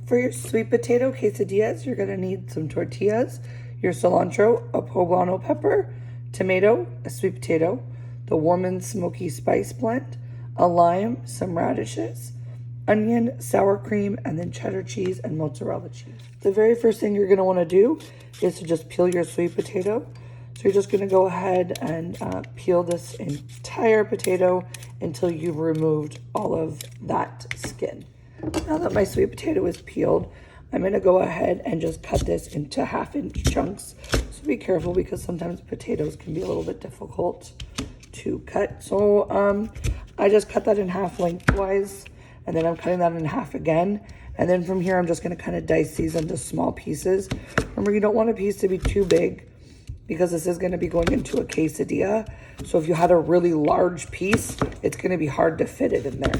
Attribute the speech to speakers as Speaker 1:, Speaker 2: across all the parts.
Speaker 1: For your sweet potato quesadillas, you're gonna need some tortillas, your cilantro, a poblano pepper, tomato, a sweet potato, the warm and smoky spice blend, a lime, some radishes, onion, sour cream, and then cheddar cheese and mozzarella cheese. The very first thing you're gonna wanna do is to just peel your sweet potato. So you're just gonna go ahead and peel this entire potato until you've removed all of that skin. Now that my sweet potato is peeled, I'm gonna go ahead and just cut this into 1/2-inch chunks. So be careful because sometimes potatoes can be a little bit difficult to cut. So I just cut that in half lengthwise, and then I'm cutting that in half again. And then from here, I'm just gonna kind of dice these into small pieces. Remember, you don't want a piece to be too big because this is gonna be going into a quesadilla. So if you had a really large piece, it's gonna be hard to fit it in there.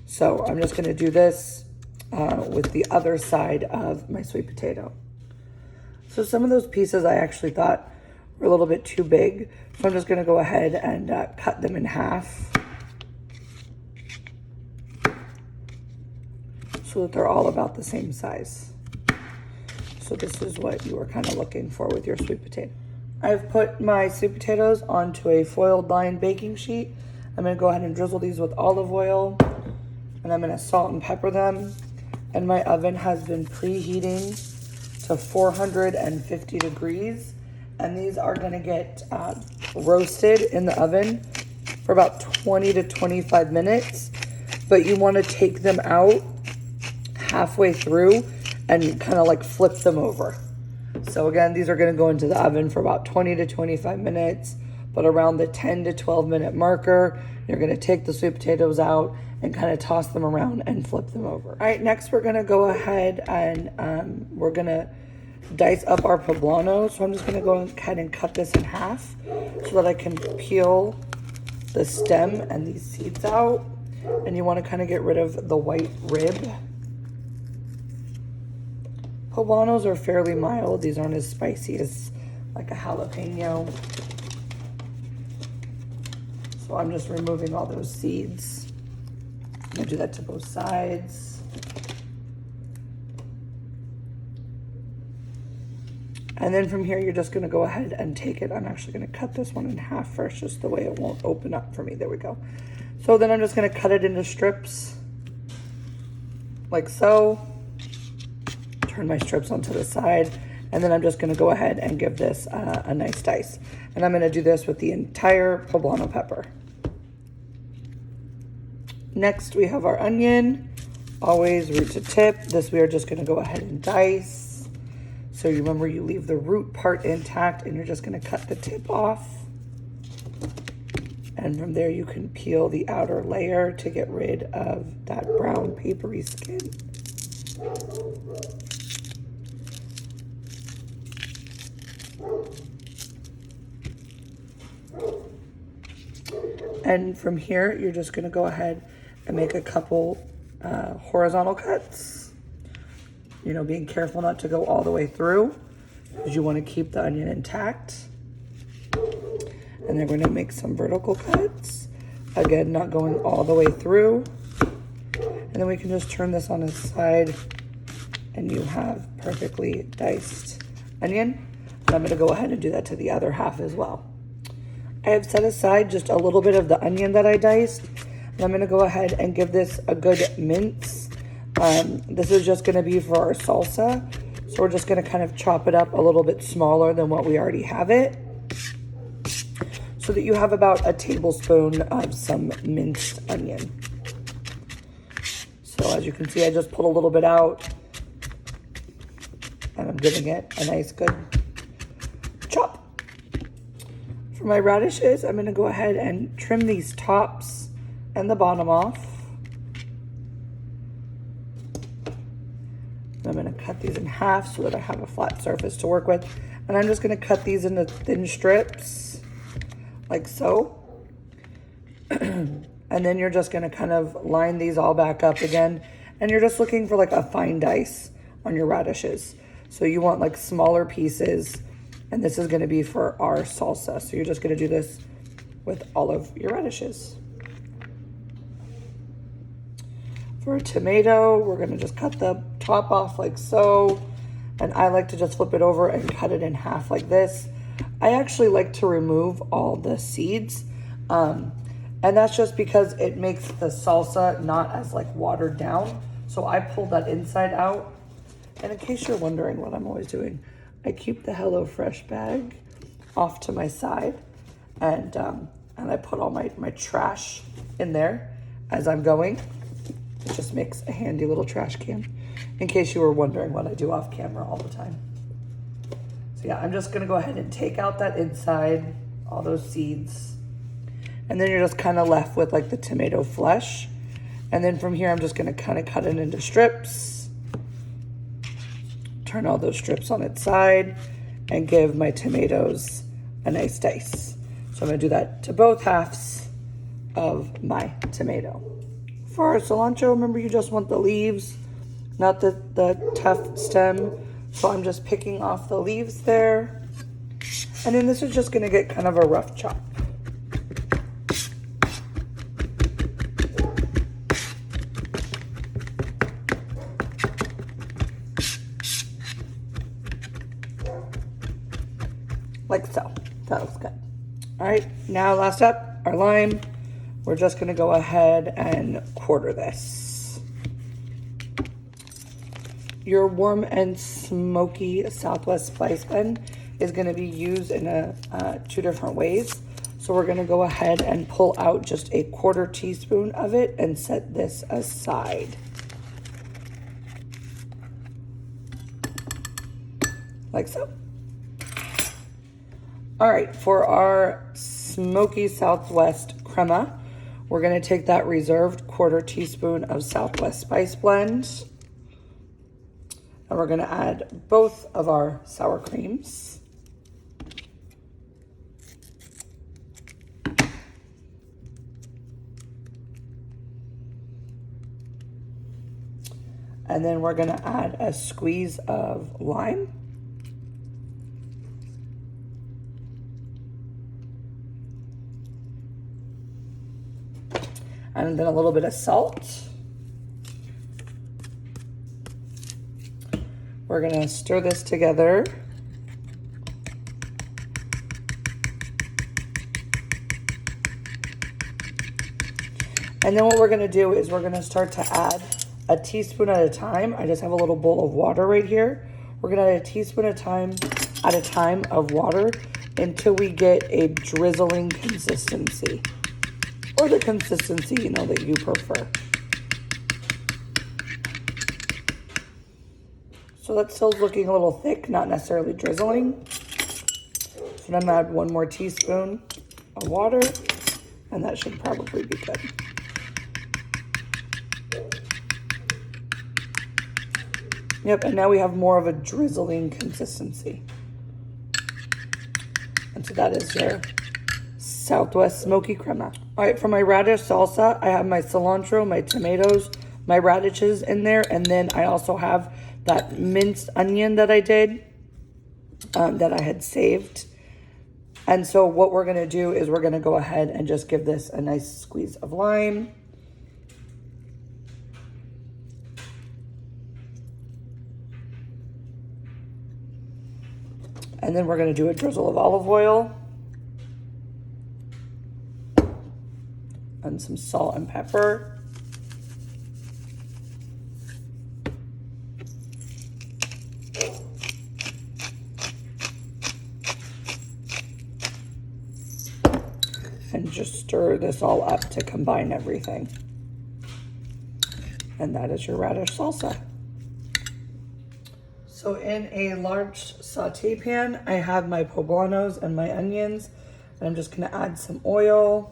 Speaker 1: So I'm just gonna do this with the other side of my sweet potato. So some of those pieces I actually thought were a little bit too big. So I'm just gonna go ahead and cut them in half so that they're all about the same size. So this is what you were kind of looking for with your sweet potato. I've put my sweet potatoes onto a foiled lined baking sheet. I'm gonna go ahead and drizzle these with olive oil, and I'm gonna salt and pepper them. And my oven has been preheating to 450 degrees. And these are gonna get roasted in the oven for about 20 to 25 minutes. But you wanna take them out halfway through and kind of like flip them over. So again, these are gonna go into the oven for about 20 to 25 minutes, but around the 10 to 12 minute marker, you're gonna take the sweet potatoes out and kind of toss them around and flip them over. All right, next we're gonna go ahead and we're gonna dice up our poblano. So I'm just gonna go ahead and cut this in half so that I can peel the stem and these seeds out. And you wanna kind of get rid of the white rib. Poblanos are fairly mild. These aren't as spicy as like a jalapeno. So I'm just removing all those seeds. I'm gonna do that to both sides. And then from here, you're just gonna go ahead and take it. I'm actually gonna cut this one in half first, just the way it won't open up for me. There we go. So then I'm just gonna cut it into strips, like so. Turn my strips onto the side, and then I'm just gonna go ahead and give this a nice dice. And I'm gonna do this with the entire poblano pepper. Next, we have our onion, always root to tip. This we are just gonna go ahead and dice. So you remember, you leave the root part intact and you're just gonna cut the tip off. And from there, you can peel the outer layer to get rid of that brown papery skin. And from here, you're just gonna go ahead and make a couple horizontal cuts. You know, being careful not to go all the way through because you wanna keep the onion intact. And then we're gonna make some vertical cuts. Again, not going all the way through. And then we can just turn this on its side and you have perfectly diced onion. And I'm gonna go ahead and do that to the other half as well. I have set aside just a little bit of the onion that I diced, and I'm gonna go ahead and give this a good mince. This is just gonna be for our salsa, so we're just gonna kind of chop it up a little bit smaller than what we already have it, so that you have about a tablespoon of some minced onion. So as you can see, I just pulled a little bit out, and I'm giving it a nice good chop. For my radishes, I'm gonna go ahead and trim these tops and the bottom off. I'm gonna cut these in half so that I have a flat surface to work with. And I'm just gonna cut these into thin strips, like so. And then you're just gonna kind of line these all back up again. And you're just looking for like a fine dice on your radishes. So you want like smaller pieces. And this is gonna be for our salsa. So you're just gonna do this with all of your radishes. For a tomato, we're gonna just cut the top off like so. And I like to just flip it over and cut it in half like this. I actually like to remove all the seeds. And that's just because it makes the salsa not as like watered down. So I pull that inside out. And in case you're wondering what I'm always doing, I keep the HelloFresh bag off to my side. And I put all my trash in there as I'm going. It just makes a handy little trash can, in case you were wondering what I do off camera all the time. So yeah, I'm just gonna go ahead and take out that inside, all those seeds. And then you're just kind of left with like the tomato flesh. And then from here, I'm just gonna kind of cut it into strips. Turn all those strips on its side and give my tomatoes a nice dice. So I'm gonna do that to both halves of my tomato. For our cilantro, remember you just want the leaves, not the tough stem. So I'm just picking off the leaves there. And then this is just gonna get kind of a rough chop. Like so, that looks good. All right, now last up, our lime. We're just gonna go ahead and quarter this. Your warm and smoky Southwest spice blend is gonna be used in two different ways. So we're gonna go ahead and pull out just a 1/4 teaspoon of it and set this aside. Like so. All right, for our smoky Southwest crema, we're gonna take that reserved 1/4 teaspoon of Southwest spice blend, and we're gonna add both of our sour creams. And then we're gonna add a squeeze of lime. And then a little bit of salt. We're gonna stir this together. And then what we're gonna do is we're gonna start to add a teaspoon at a time. I just have a little bowl of water right here. We're gonna add a teaspoon at a time of water until we get a drizzling consistency. Or the consistency, you know, that you prefer. So that still's looking a little thick, not necessarily drizzling. So I'm gonna add 1 more teaspoon of water, and that should probably be good. Yep, and now we have more of a drizzling consistency. And so that is your Southwest Smoky Crema. All right, for my radish salsa, I have my cilantro, my tomatoes, my radishes in there, and then I also have that minced onion that I did, that I had saved. And so what we're gonna do is we're gonna go ahead and just give this a nice squeeze of lime. And then we're gonna do a drizzle of olive oil. And some salt and pepper. And just stir this all up to combine everything. And that is your radish salsa. So in a large saute pan, I have my poblanos and my onions. And I'm just gonna add some oil.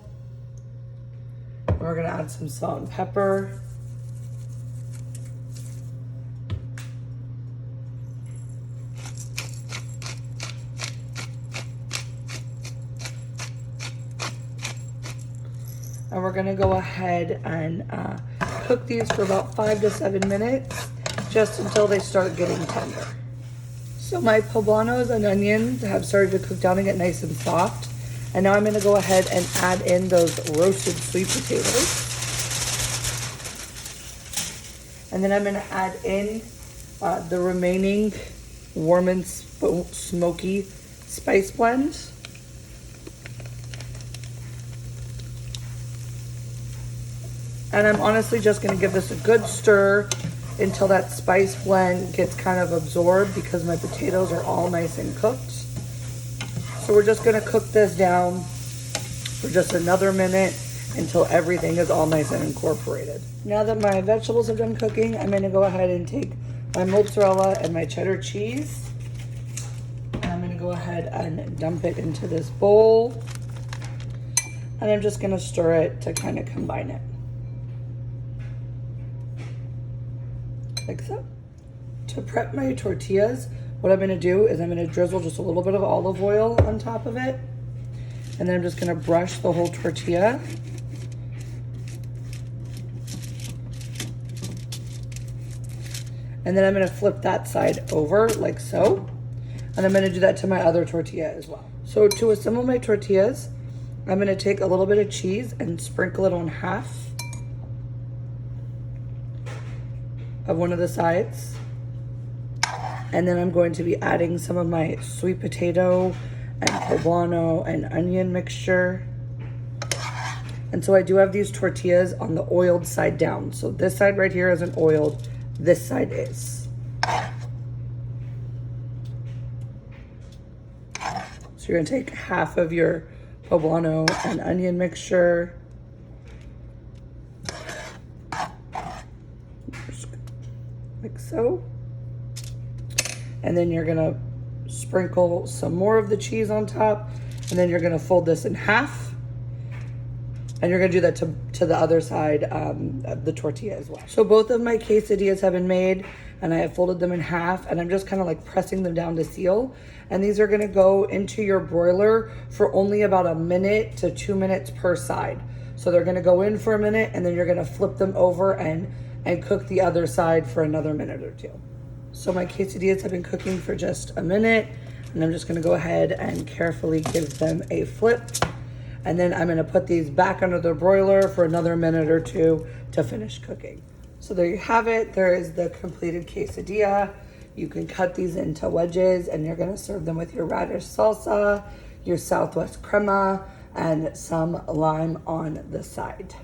Speaker 1: We're gonna add some salt and pepper. And we're gonna go ahead and cook these for about 5 to 7 minutes, just until they start getting tender. So my poblanos and onions have started to cook down and get nice and soft. And now I'm gonna go ahead and add in those roasted sweet potatoes. And then I'm gonna add in the remaining warm and smoky spice blend. And I'm honestly just gonna give this a good stir until that spice blend gets kind of absorbed, because my potatoes are all nice and cooked. So we're just gonna cook this down for just another minute until everything is all nice and incorporated. Now that my vegetables are done cooking, I'm gonna go ahead and take my mozzarella and my cheddar cheese. And I'm gonna go ahead and dump it into this bowl. And I'm just gonna stir it to kind of combine it. Like so. To prep my tortillas, what I'm gonna do is I'm gonna drizzle just a little bit of olive oil on top of it. And then I'm just gonna brush the whole tortilla. And then I'm gonna flip that side over like so. And I'm gonna do that to my other tortilla as well. So to assemble my tortillas, I'm gonna take a little bit of cheese and sprinkle it on half of one of the sides. And then I'm going to be adding some of my sweet potato and poblano and onion mixture. And so I do have these tortillas on the oiled side down. So this side right here isn't oiled, this side is. So you're gonna take half of your poblano and onion mixture. Like so. And then you're gonna sprinkle some more of the cheese on top, and then you're gonna fold this in half, and you're gonna do that to the other side of the tortilla as well. So both of my quesadillas have been made, and I have folded them in half, and I'm just kind of like pressing them down to seal. And these are gonna go into your broiler for only about 1 to 2 minutes per side. So they're gonna go in for a minute, and then you're gonna flip them over and cook the other side for another minute or two. So my quesadillas have been cooking for just a minute, and I'm just gonna go ahead and carefully give them a flip. And then I'm gonna put these back under the broiler for another minute or two to finish cooking. So there you have it. There is the completed quesadilla. You can cut these into wedges, and you're gonna serve them with your radish salsa, your Southwest crema, and some lime on the side.